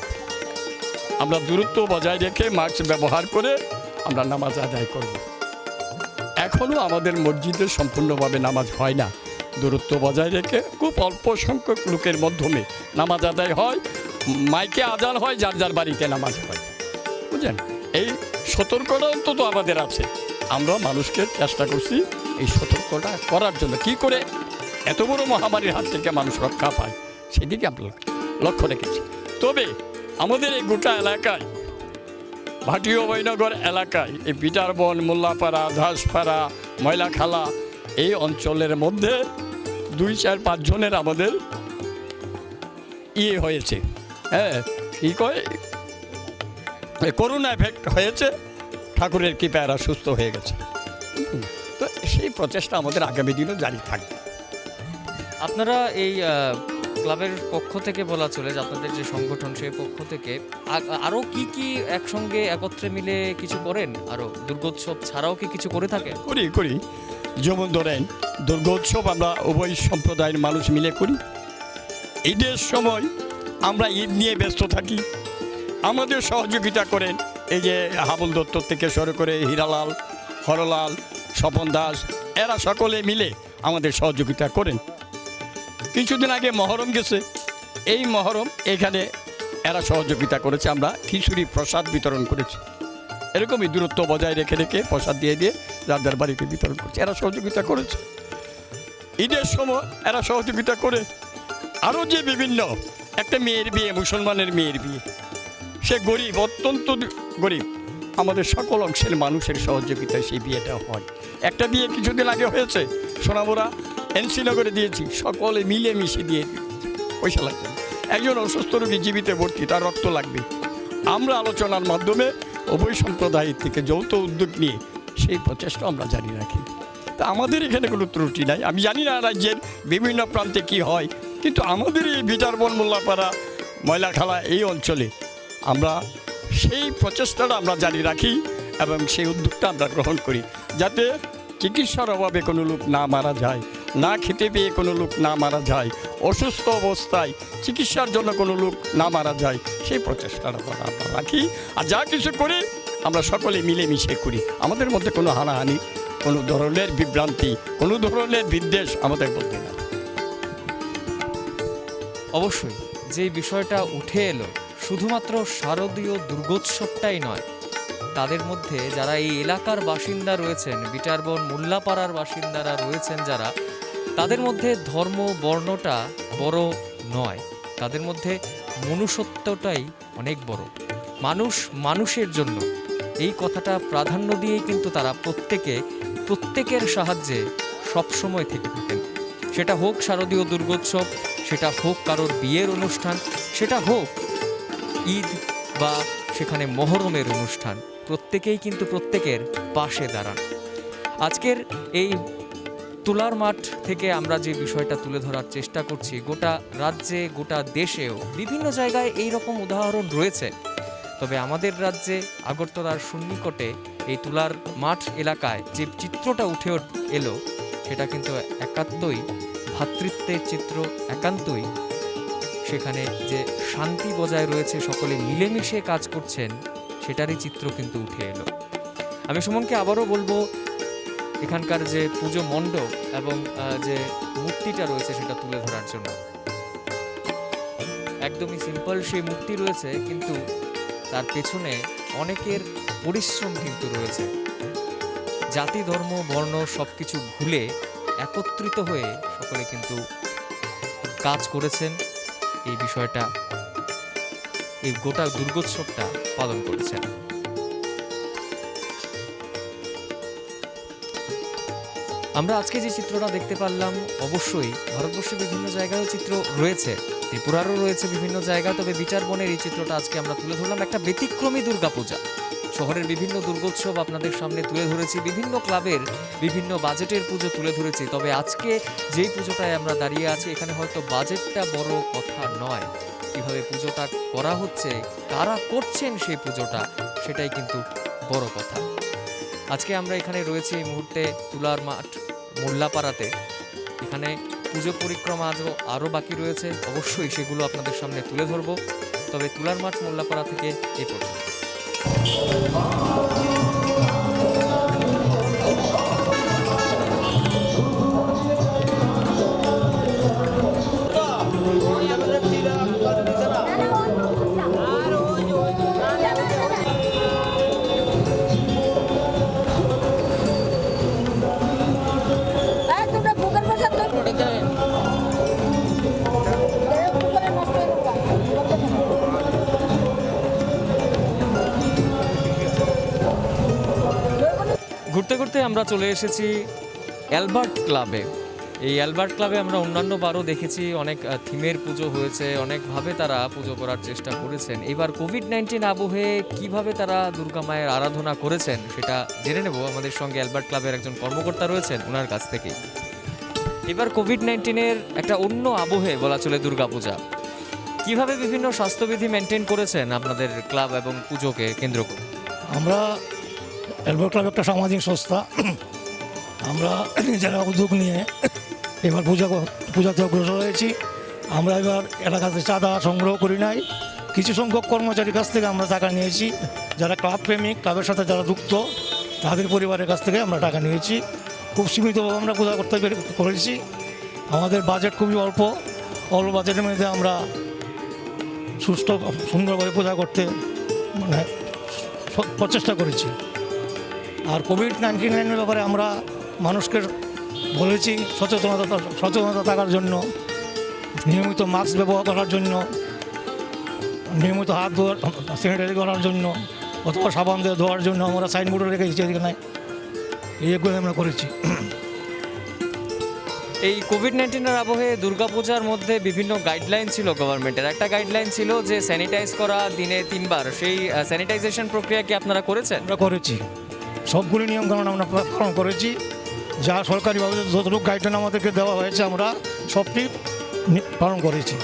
আমরা দূরত্ব বজায় রেখে মাস্ক ব্যবহার করে আমরা নামাজ আদায় করব। এখনও আমাদের মসজিদে সম্পূর্ণভাবে নামাজ হয় না, দূরত্ব বজায় রেখে খুব অল্প সংখ্যক লোকের মাধ্যমে নামাজ আদায় হয়, মাইকে আজান হয়, যার যার বাড়িতে নামাজ হয়, বুঝলেন। এই সতর্কতা অন্তত আমাদের আছে। আমরা মানুষকে চেষ্টা করছি এই সতর্কতা করার জন্য, কি করে এত বড় মহামারীর হাত থেকে মানুষ রক্ষা পায় সেদিকে আমরা লক্ষ্য রেখেছি। তবে আমাদের এই গোটা এলাকায়, ভাটিয়া অভয়নগর এলাকায়, এই পিটারবন, মোল্লাপাড়া, ধাসপাড়া, ময়লাখালা এই অঞ্চলের মধ্যে 2-4-5 জনের আমাদের হয়েছে, হ্যাঁ কী কয় করোনা এফেক্ট হয়েছে, ঠাকুরের কৃপায় এরা সুস্থ হয়ে গেছে। তো সেই প্রচেষ্টা আমাদের আগামী দিনও জারি থাকবে। আপনারা এই ক্লাবের পক্ষ থেকে বলা চলে যে আপনাদের যে সংগঠন সেই পক্ষ থেকে আরও কি কি একসঙ্গে একত্রে মিলে কিছু করেন? আরও দুর্গোৎসব ছাড়াও কি কিছু করে থাকে? করি যেমন ধরেন দুর্গোৎসব আমরা উভয় সম্প্রদায়ের মানুষ মিলে করি। ঈদের সময় আমরা ঈদ নিয়ে ব্যস্ত থাকি, আমাদের সহযোগিতা করেন এই যে হাবুল দত্ত থেকে শুরু করে হীরালাল, হরলাল, স্বপন দাস, এরা সকলে মিলে আমাদের সহযোগিতা করেন। কিছুদিন আগে মহরম গেছে, এই মহরম এখানে এরা সহযোগিতা করেছে, আমরা খিচুড়ি প্রসাদ বিতরণ করেছি। এরকমই দূরত্ব বজায় রেখে রেখে প্রসাদ দিয়ে দিয়ে যার যার বাড়িতে বিতরণ করছে, এরা সহযোগিতা করেছে। ঈদের সময় এরা সহযোগিতা করে। আরও যে বিভিন্ন একটা মেয়ের বিয়ে, মুসলমানের মেয়ের বিয়ে, সে গরিব, অত্যন্ত গরিব, আমাদের সকল অংশের মানুষের সহযোগিতায় সেই বিয়েটা হয়। একটা বিয়ে কিছুদিন আগে হয়েছে সোনামুড়া এনসিনগরে দিয়েছি, সকলে মিলে মিশে দিয়ে পয়সা লাগবে। একজন অসুস্থ রোগী জীবিত ভর্তি, তার রক্ত লাগবে, আমরা আলোচনার মাধ্যমে উভয় সম্প্রদায়ের থেকে যৌথ উদ্যোগ নিয়ে সেই প্রচেষ্টা আমরা জারি রাখি। তা আমাদের এখানে কোনো ত্রুটি নাই। আমি জানি না রাজ্যের বিভিন্ন প্রান্তে কি হয়, কিন্তু আমাদের এই বিটারবন, মোল্লাপাড়া, ময়লাখালা এই অঞ্চলে আমরা সেই প্রচেষ্টাটা আমরা জারি রাখি এবং সেই উদ্যোগটা আমরা গ্রহণ করি, যাতে চিকিৎসার অভাবে কোনো লোক না মারা যায়, না খেতে পেয়ে কোনো লোক না মারা যায়, অসুস্থ অবস্থায় চিকিৎসার জন্য কোনো লোক না মারা যায়, সেই প্রচেষ্টাটা আমরা রাখি। আর যা কিছু করি আমরা সকলে মিলেমিশে করি। আমাদের মধ্যে কোনো হানাহানি, কোনো ধরনের বিভ্রান্তি, কোনো ধরনের বিদ্বেষ আমাদের মধ্যে না। অবশ্যই যে বিষয়টা উঠে এলো, শুধুমাত্র শারদীয় দুর্গোৎসবটাই নয়, তাদের মধ্যে যারা এই এলাকার বাসিন্দা রয়েছেন, বিটারবন মোল্লাপাড়ার বাসিন্দারা রয়েছেন যারা, তাদের মধ্যে ধর্ম বর্ণটা বড় নয়, তাদের মধ্যে মনুষ্যত্বটাই অনেক বড়। মানুষ মানুষের জন্য, এই কথাটা প্রাধান্য দিয়েই কিন্তু তারা প্রত্যেকের সাহায্যে সবসময় থেকে থাকেন। সেটা হোক শারদীয় দুর্গোৎসব, সেটা হোক কারোর বিয়ের অনুষ্ঠান, সেটা হোক ঈদ বা সেখানে মহরমের অনুষ্ঠান, প্রত্যেকেই কিন্তু প্রত্যেকের পাশে দাঁড়ান। আজকের এই তুলার মাঠ থেকে আমরা যে বিষয়টা তুলে ধরার চেষ্টা করছি, গোটা রাজ্যে গোটা দেশেও বিভিন্ন জায়গায় এই রকম উদাহরণ রয়েছে। তবে আমাদের রাজ্যে আগরতলার সন্নিকটে এই তুলার মাঠ এলাকায় যে চিত্রটা উঠে এলো, সেটা কিন্তু একান্তই ভ্রাতৃত্বের চিত্র, একান্তই সেখানে যে শান্তি বজায় রয়েছে, সকলে মিলেমিশে কাজ করছেন, সেটারই চিত্র কিন্তু উঠে এলো। আমি সুমনকে আবারও বলবো, এখানকার যে পুজো মণ্ডপ এবং যে মূর্তিটা রয়েছে সেটা তুলে ধরার জন্য। একদমই সিম্পল সেই মূর্তি রয়েছে, কিন্তু তার পেছনে অনেকের পরিশ্রম কিন্তু রয়েছে। জাতি, ধর্ম, বর্ণ সব কিছু ভুলে একত্রিত হয়ে সকলে কিন্তু কাজ করেছেন এই বিষয়টা এই গোটা দুর্গোৎসবটা পালন করেছেন। আমরা আজকে যে চিত্রটা দেখতে পারলাম, অবশ্যই ভারতবর্ষের বিভিন্ন জায়গায়ও চিত্র রয়েছে, ত্রিপুরারও রয়েছে বিভিন্ন জায়গায়, তবে বিচারবনের এই চিত্রটা আজকে আমরা তুলে ধরলাম। একটা ব্যতিক্রমী দুর্গাপূজা, শহরের বিভিন্ন দুর্গোৎসব আপনাদের সামনে তুলে ধরেছি, বিভিন্ন ক্লাবের বিভিন্ন বাজেটের পুজো তুলে ধরেছি। তবে আজকে যেই পুজোটায় আমরা দাঁড়িয়ে আছি, এখানে হয়তো বাজেটটা বড় কথা নয়, কীভাবে পুজোটা করা হচ্ছে, কারা করছেন সেই পুজোটা, সেটাই কিন্তু বড় কথা। আজকে আমরা এখানে রয়েছি এই মুহূর্তে তুলার মাঠ মোল্লাপাড়াতে। এখানে পুজো পরিক্রমা আরও বাকি রয়েছে, অবশ্যই সেগুলো আপনাদের সামনে তুলে ধরবো। তবে তুলার মাঠ মোল্লাপাড়া থেকে এই পর্যন্ত। ঘুরতে ঘুরতে আমরা চলে এসেছি অ্যালবার্ট ক্লাবে। এই অ্যালবার্ট ক্লাবে আমরা অন্যান্য বারও দেখেছি অনেক থিমের পুজো হয়েছে, অনেকভাবে তারা পুজো করার চেষ্টা করেছেন। এবার কোভিড-19 আবহে কিভাবে তারা দুর্গা মায়ের আরাধনা করেছেন সেটা জেনে নেব। আমাদের সঙ্গে অ্যালবার্ট ক্লাবের একজন কর্মকর্তা রয়েছেন, ওনার কাছ থেকে। এবার কোভিড-19 একটা অন্য আবহে বলা চলে দুর্গাপূজা, কিভাবে বিভিন্ন স্বাস্থ্যবিধি মেনটেন করেছেন আপনাদের ক্লাব এবং পুজোকে কেন্দ্র করে? আমরা অ্যালবার্ট ক্লাব একটা সামাজিক সংস্থা। আমরা নিজেরা উদ্যোগ নিয়ে এবার পূজাতে অগ্রসর হয়েছি। আমরা এবার এলাকাতে চাঁদা সংগ্রহ করি নাই, কিছু সংখ্যক কর্মচারীর কাছ থেকে আমরা টাকা নিয়েছি। যারা ক্লাব প্রেমিক, ক্লাবের সাথে যারা যুক্ত, তাদের পরিবারের কাছ থেকে আমরা টাকা নিয়েছি। খুব সীমিতভাবে আমরা পূজা করতে করেছি। আমাদের বাজেট খুবই অল্প বাজেটের মধ্যে আমরা সুস্থ সুন্দরভাবে পূজা করতে মানে প্রচেষ্টা করেছি। আর কোভিড-19 ব্যাপারে আমরা মানুষকে বলেছি সচেতনতা থাকার জন্য, নিয়মিত মাস্ক ব্যবহার করার জন্য, নিয়মিত হাত ধোয়ার স্যানিটাইজ করার জন্য, অথবা সাবান দিয়ে ধোয়ার জন্য আমরা সাইনবোর্ডে রেখেছি এখানে। এইগুলো আমরা করেছি। এই কোভিড-19 আবহে দুর্গাপূজার মধ্যে বিভিন্ন গাইডলাইন ছিল গভর্নমেন্টের। একটা গাইডলাইন ছিল যে স্যানিটাইজ করা দিনে 3 বার। সেই স্যানিটাইজেশন প্রক্রিয়া কি আপনারা করেছেন? আমরা করেছি, সবগুলি নিয়মকানুন আমরা পালন করেছি। যা সরকারিভাবে যতটুকু গাইডলাইন আমাদেরকে দেওয়া হয়েছে আমরা সবটি পালন করেছি।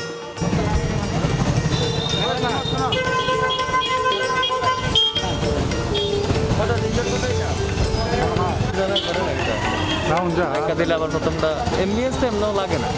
দিলে আবার প্রথমটা এমবিএস তো এমনও লাগে না।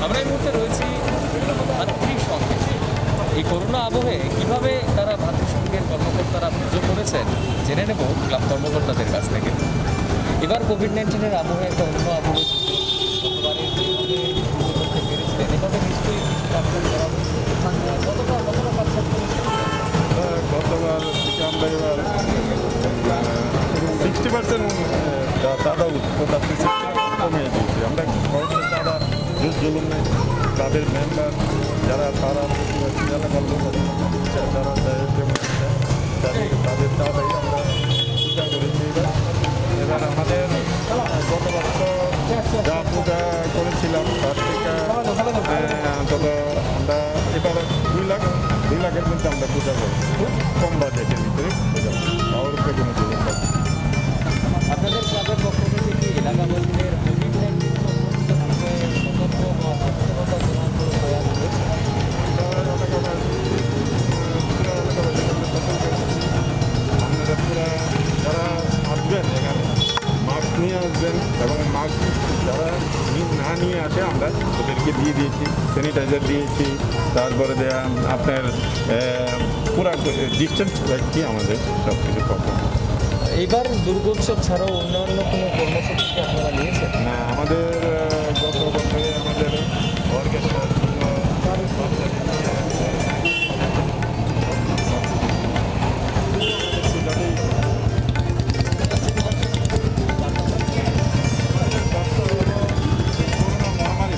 আমরা এই মুহূর্তে রয়েছি ভাতৃসংঘে। এই করোনা আবহে কিভাবে তারা ভাতৃসংঘের কর্মকর্তারা পুজো করেছেন জেনে নেব ক্লাব কর্মকর্তাদের কাছ থেকে। এবার কোভিড-19 আবহে একটা অন্য আবহ, গতবারে যেভাবে পুজো করতে পেরেছিলেন, এভাবে নিশ্চয়ই গতবার থেকে আমরা এবার 60% চাঁদা কমিয়ে দিয়েছি। আমরা চাঁদা জুলুম নেই, তাদের মেম্বার যারা তারা এলাকার লোক যারা তাদের চাঁদাই আমরা পূজা করেছি। এবার আমাদের গত বছর যা পূজা করেছিলাম তার থেকে অন্তত আমরা এবার 2 লাখের মধ্যে আমরা পূজা করি। খুব কম বাজেটের ভিতরে পূজা পাওয়ার উপরে কোনো পূজা করি। আপনাদের ক্লাবের পক্ষ থেকে কি এলাকাবাসীদের কোভিড-19 সতর্ক বা সচেতনতা গ্রহণ করে প্রয়াস রয়েছে? আপনারা পুরা যারা আসবেন এখানে মাস্ক নিয়ে আসবেন এবং মাস্ক যারা না নিয়ে আসে আমরা ওদেরকে দিয়ে দিয়েছি, স্যানিটাইজার দিয়েছি, তারপরে আপনার পুরা ডিস্টেন্স রাখছি আমাদের সব কিছু কথা। এইবার দুর্গোৎসব ছাড়াও অন্যান্য কোনো কর্মসূচি কি আপনারা নিয়েছেন? না, আমাদের গত বছরে আমাদের অর্কেস্ট্রার জন্য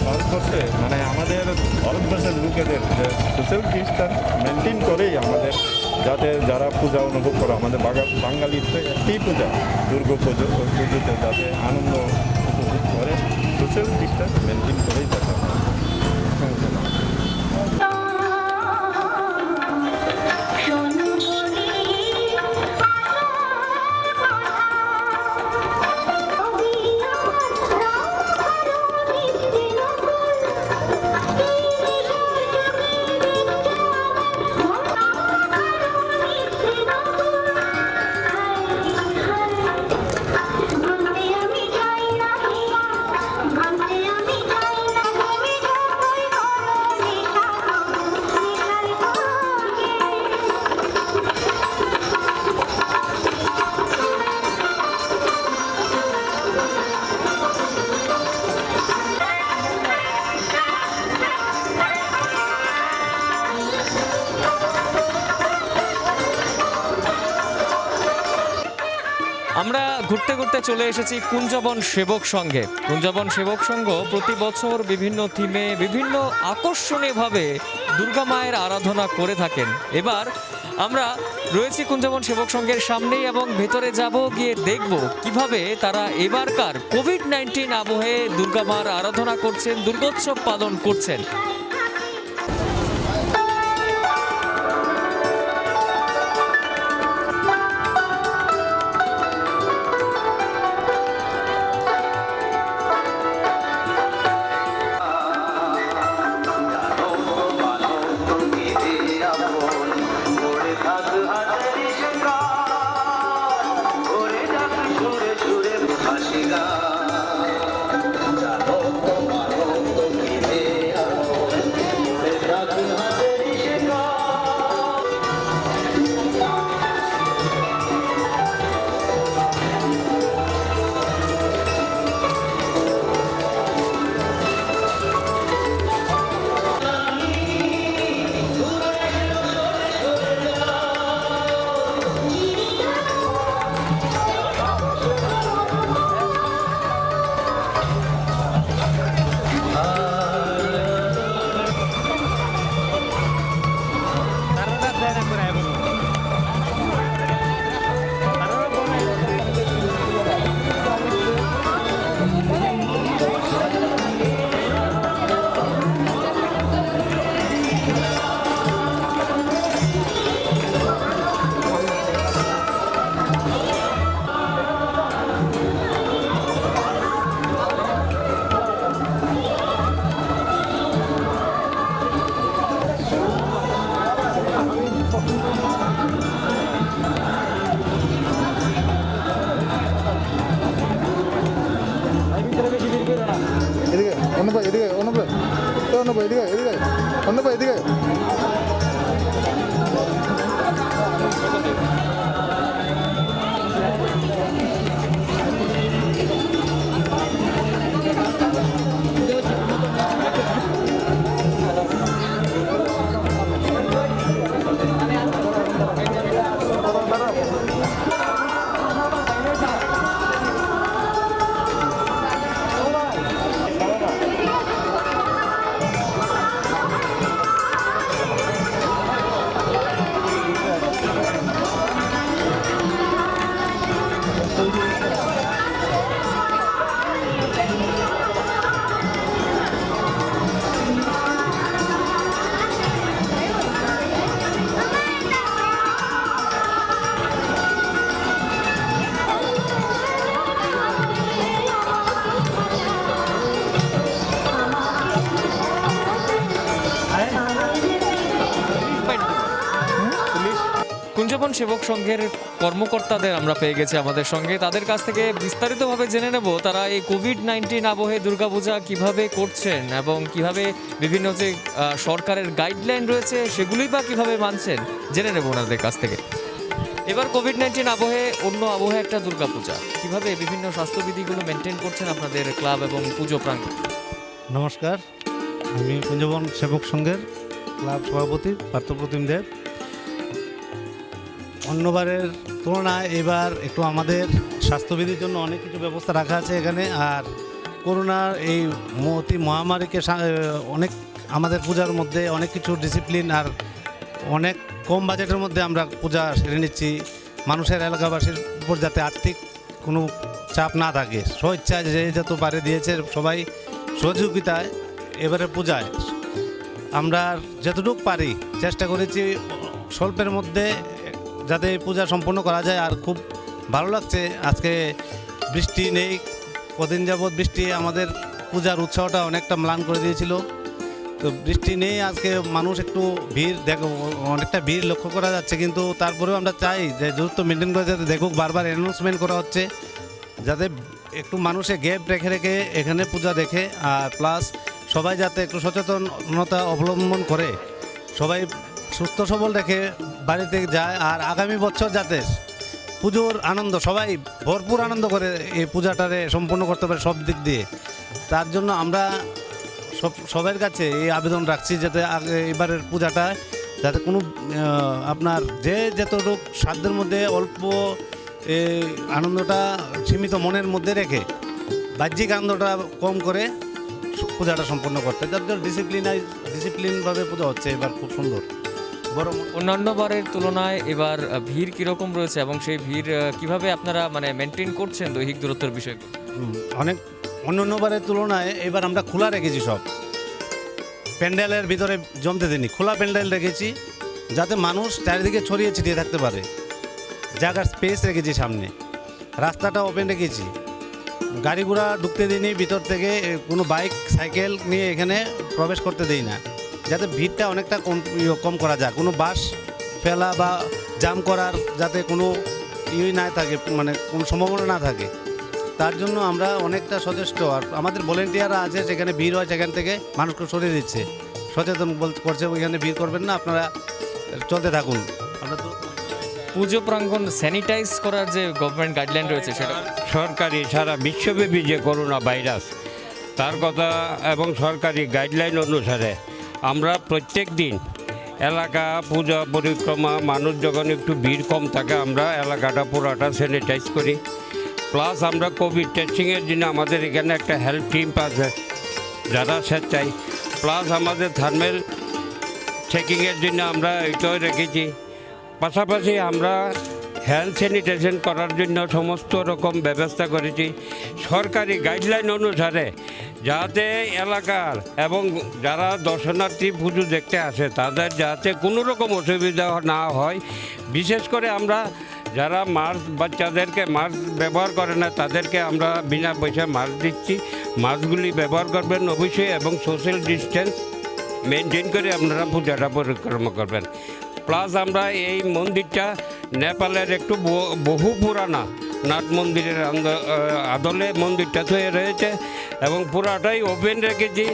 ভারতবর্ষে মানে আমাদের ভারতবর্ষের লোকেদের সোশ্যাল ডিস্টেন্স মেনটেন করেই আমাদের যাতে যারা পূজা অনুভব করে, আমাদের বাঙালির তো একটি পূজা দুর্গা পুজোতে যাতে আনন্দ উপভোগ করে সোশ্যাল ডিস্টেন্স মেনটেন করেই যাতে আমরা ঘুরতে ঘুরতে চলে এসেছি কুঞ্জবন সেবক সংঘে। কুঞ্জবন সেবক সংঘ প্রতি বছর বিভিন্ন থিমে বিভিন্ন আকর্ষণীয়ভাবে দুর্গা মায়ের আরাধনা করে থাকেন। এবার আমরা রয়েছি কুঞ্জবন সেবক সংঘের সামনেই এবং ভেতরে যাব, গিয়ে দেখব কিভাবে তারা এবারকার কোভিড-19 আবহে দুর্গা মার আরাধনা করছেন, দুর্গোৎসব পালন করছেন। বৃন্দাবন সেবক সংঘের কর্মকর্তাদের আমরা পেয়ে গেছি আমাদের সঙ্গে। তাদের কাছ থেকে বিস্তারিতভাবে জেনে নেব তারা এই কোভিড-19 আবহে দুর্গাপূজা কিভাবে করছেন এবং কিভাবে বিভিন্ন যে সরকারের গাইডলাইন রয়েছে সেগুলোই বা কিভাবে মানছেন, জেনে নেব ওনাদের কাছ থেকে। এবার কোভিড-19 আবহে অন্য আবহে একটা দুর্গাপূজা, কিভাবে বিভিন্ন স্বাস্থ্যবিধিগুলো মেনটেন করছেন আপনাদের ক্লাব এবং পুজো প্রাঙ্গণ? নমস্কার, আমি কুঞ্জবন সেবক সংঘের ক্লাব সভাপতি পার্থপ্রতিম দেব। অন্যবারের তুলনায় এবার একটু আমাদের স্বাস্থ্যবিধির জন্য অনেক কিছু ব্যবস্থা রাখা আছে এখানে। আর করোনার এই অতি মহামারীকে অনেক আমাদের পূজার মধ্যে অনেক কিছু ডিসিপ্লিন আর অনেক কম বাজেটের মধ্যে আমরা পূজা সেরে নিচ্ছি। মানুষের এলাকাবাসীর উপর যাতে আর্থিক কোনো চাপ না থাকে, স্বেচ্ছায় যে যত পারে দিয়েছে সবাই সহযোগিতায় এবারে পূজায় আমরা যতটুকু পারি চেষ্টা করেছি স্বল্পের মধ্যে যাতে পূজা সম্পন্ন করা যায়। আর খুব ভালো লাগছে, আজকে বৃষ্টি নেই, কদিন যাবৎ বৃষ্টি আমাদের পূজার উৎসাহটা অনেকটা ম্লান করে দিয়েছিল। তো বৃষ্টি নেই, আজকে মানুষ একটু ভিড় অনেকটা ভিড় লক্ষ্য করা যাচ্ছে, কিন্তু তারপরেও আমরা চাই যে দূরত্ব মেনটেন করে যাতে দেখুক, বারবার অ্যানাউন্সমেন্ট করা হচ্ছে যাতে একটু মানুষে গ্যাপ রেখে রেখে এখানে পূজা দেখে। আর প্লাস সবাই যাতে একটু সচেতনতা অবলম্বন করে সবাই সুস্থ সবল রেখে বাড়িতে যায়। আর আগামী বছর যাতে পুজোর আনন্দ সবাই ভরপুর আনন্দ করে এই পূজাটারে সম্পূর্ণ করতে পারে সব দিক দিয়ে। তার জন্য আমরা সবার কাছে এই আবেদন রাখছি যাতে এবারের পূজাটা যাতে কোনো আপনার যে যতটুকু সাধ্যের মধ্যে অল্প আনন্দটা সীমিত মনের মধ্যে রেখে বাহ্যিক আনন্দটা কম করে পূজাটা সম্পন্ন করতে, যার জন্য ডিসিপ্লিনভাবে পূজা হচ্ছে এবার খুব সুন্দর। বড় অন্যান্য বারের তুলনায় এবার ভিড় কীরকম রয়েছে এবং সেই ভিড় কিভাবে আপনারা মানে মেনটেন করছেন দৈহিক দূরত্বের বিষয়গুলো? অনেক অন্যান্যবারের তুলনায় এবার আমরা খোলা রেখেছি, সব প্যান্ডেলের ভিতরে জমতে দিইনি, খোলা প্যান্ডেল রেখেছি যাতে মানুষ চারিদিকে ছড়িয়ে ছিটিয়ে থাকতে পারে। জায়গার স্পেস রেখেছি, সামনে রাস্তাটা ওপেন রেখেছি, গাড়ি ঘোড়া ঢুকতে দিইনি, ভিতর থেকে কোনো বাইক সাইকেল নিয়ে এখানে প্রবেশ করতে দিই না, যাতে ভিড়টা অনেকটা কম করা যায়। কোনো বাস ফেলা বা জাম করার যাতে কোনো না থাকে, মানে কোনো সম্ভাবনা না থাকে, তার জন্য আমরা অনেকটা সচেষ্ট। আর আমাদের ভলেন্টিয়াররা আছে, সেখানে ভিড় হয় সেখান থেকে মানুষকে সরিয়ে দিচ্ছে, সচেতন করছে ওইখানে ভিড় করবেন না, আপনারা চলতে থাকুন। আমরা তো পুজো প্রাঙ্গণ স্যানিটাইজ করার যে গভর্নমেন্ট গাইডলাইন রয়েছে সেটা সরকারি সারা বিশ্বব্যাপী যে করোনা ভাইরাস তার কথা এবং সরকারি গাইডলাইন অনুসারে আমরা প্রত্যেক দিন এলাকা পূজা পরিক্রমা মানুষ যখন একটু ভিড় কম থাকে আমরা এলাকাটা পুরাটা স্যানিটাইজ করি। প্লাস আমরা কোভিড টেস্টিংয়ের জন্য আমাদের এখানে একটা হেলথ টিম আছে যারা স্বেচ্ছায়, প্লাস আমাদের থার্মেল চেকিংয়ের জন্য আমরা এটাও রেখেছি। পাশাপাশি আমরা হ্যান্ড স্যানিটাইজেশন করার জন্য সমস্ত রকম ব্যবস্থা করেছি সরকারি গাইডলাইন অনুসারে, যাতে এলাকার এবং যারা দর্শনার্থী পুজো দেখতে আসে তাদের যাতে কোনো রকম অসুবিধা না হয়। বিশেষ করে আমরা যারা মাস্ক বাচ্চাদেরকে মাস্ক ব্যবহার করে না তাদেরকে আমরা বিনা পয়সায় মাস্ক দিচ্ছি, মাস্কগুলি ব্যবহার করবেন অবশ্যই এবং সোশ্যাল ডিস্টেন্স মেনটেন করে আপনারা পূজাটা পরিক্রমা করবেন। প্লাস আমরা এই মন্দিরটা নেপালের একটু বহু পুরানা নাট মন্দিরের আদলে মন্দিরটা তৈরি রয়েছে এবং পুরাটাই ওপেন রেখেছি।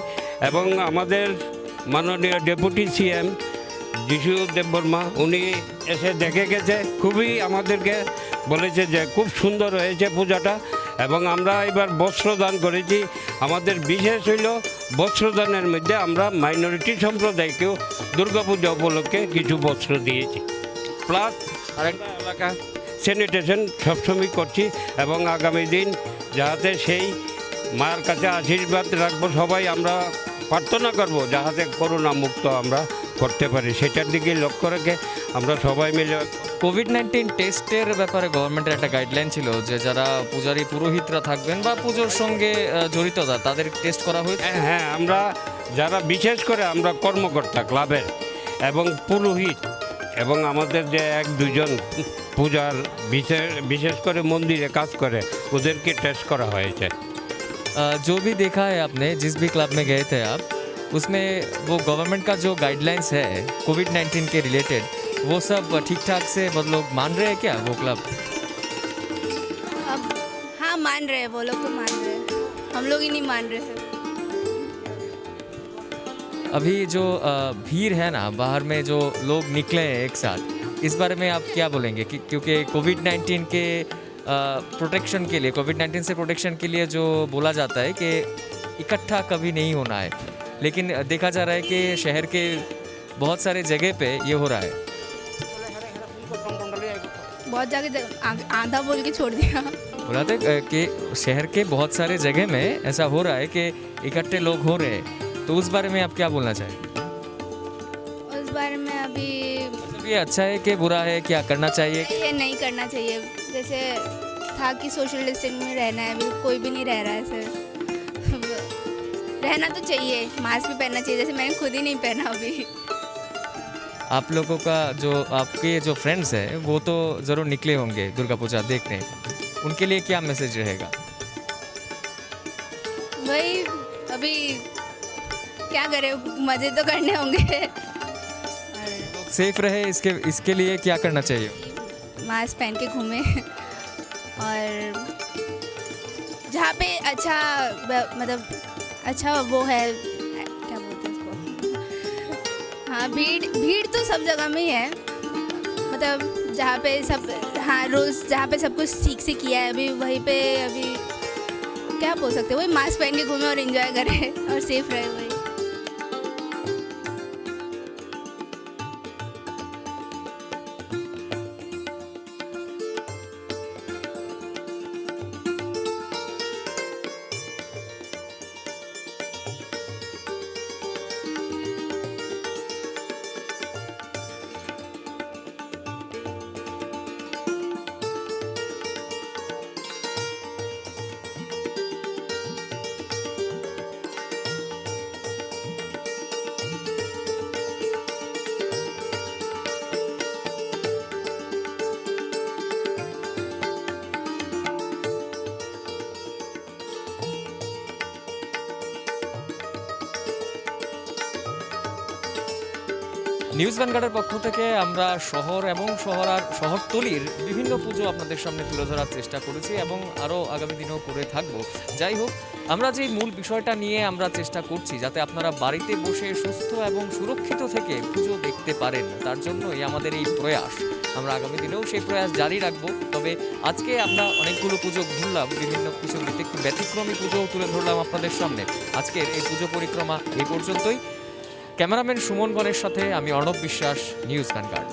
এবং আমাদের মাননীয় ডেপুটি সিএম যিশু দেববর্মা উনি এসে দেখে গেছে, খুবই আমাদেরকে বলেছে যে খুব সুন্দর হয়েছে পূজাটা। এবং আমরা এবার বস্ত্রদান করেছি, আমাদের বিশেষ হইল বস্ত্রদানের মধ্যে আমরা মাইনরিটি সম্প্রদায়কেও দুর্গাপূজা উপলক্ষে কিছু বস্ত্র দিয়েছি। প্লাস আরেকটা এলাকা স্যানিটেশন সবসময় করছি এবং আগামী দিন যাতে সেই মায়ের কাছে আশীর্বাদ রাখবো, সবাই আমরা প্রার্থনা করব যাতে করোনা মুক্ত আমরা করতে পারি, সেটার দিকে লক্ষ্য রেখে আমরা সবাই মিলে। কোভিড-19 টেস্টের ব্যাপারে গভর্নমেন্টের একটা গাইডলাইন ছিল যে যারা পূজারী পুরোহিতরা থাকবেন বা পুজোর সঙ্গে জড়িত তাদের টেস্ট করা হয়েছে। হ্যাঁ, আমরা যারা বিশেষ করে আমরা কর্মকর্তা ক্লাবের এবং পুরোহিত এবং আমাদের যে এক দুজন পূজার বিশেষ করে মন্দিরে কাজ করে ওদেরকে টেস্ট করা হয়েছে। जो भी देखा है आपने, जिस भी क्लब में गए थे आप, उसमें वो गवर्नमेंट का जो गाइडलाइंस है कोविड-19 के रिलेटेड, वो सब ठीक ठाक से मतलब मान रहे हैं क्या वो क्लब? अब हाँ मान रहे हैं, वो लोग तो मान रहे हैं, हम लोग ही नहीं मान रहे हैं। अभी जो भीड़ है ना बाहर में, जो लोग निकले हैं एक साथ, इस बारे में आप क्या बोलेंगे? क्योंकि कोविड-19 के प्रोटेक्शन के लिए, कोविड-19 से प्रोटेक्शन के लिए जो बोला जाता है कि इकट्ठा कभी नहीं होना है, लेकिन देखा जा रहा है कि शहर के बहुत सारे जगह पे ये हो रहा है। बहुत जगह आधा बोल के छोड़ दिया। बोला था कि शहर के बहुत सारे जगह में ऐसा हो रहा है कि इकट्ठे लोग हो रहे हैं, तो उस बारे में आप क्या बोलना चाहेंगे? उस बारे में अभी मतलब ये अच्छा है कि बुरा है, क्या करना चाहिए? ये नहीं करना चाहिए। जैसे था कि सोशल डिस्टेंस में रहना है, अभी कोई भी नहीं रह रहा है ऐसे। रहना तो चाहिए, मास्क भी पहनना चाहिए, जैसे मैंने खुद ही नहीं पहना अभी। आप लोगों का जो, आपके जो फ्रेंड्स हैं वो तो ज़रूर निकले होंगे दुर्गा पूजा देखने, उनके लिए क्या मैसेज रहेगा? वही अभी क्या करें, मज़े तो करने होंगे। और सेफ रहे, इसके लिए क्या करना चाहिए? मास्क पहन के घूमें और जहाँ पे अच्छा मतलब अच्छा वो है, क्या बोलते हैं उसको, हाँ भीड़ तो सब जगह में ही है, मतलब जहाँ पे सब, हाँ रोज़ जहाँ पे सब कुछ ठीक से किया है अभी वहीं पे अभी क्या बोल सकते हैं, वही मास्क पहन के घूमें और एंजॉय करें और सेफ रहे वही। নিউজ ভ্যানগার্ডের পক্ষ থেকে আমরা শহর এবং শহরতলির বিভিন্ন পুজো আপনাদের সামনে তুলে ধরার চেষ্টা করেছি এবং আরও আগামী দিনেও করে থাকব। যাই হোক, আমরা যে মূল বিষয়টা নিয়ে আমরা চেষ্টা করছি যাতে আপনারা বাড়িতে বসে সুস্থ এবং সুরক্ষিত থেকে পুজো দেখতে পারেন, তার জন্যই আমাদের এই প্রয়াস। আমরা আগামী দিনেও সেই প্রয়াস জারি রাখব। তবে আজকে আমরা অনেকগুলো পুজো ঘুরলাম, বিভিন্ন কিছু ব্যতিক্রমী পুজোও তুলে ধরলাম আপনাদের সামনে। আজকের এই পুজো পরিক্রমা এই পর্যন্তই। ক্যামেরাম্যান সুমন বনের সাথে আমি অর্ণব বিশ্বাস, নিউজ ভ্যানগার্ড।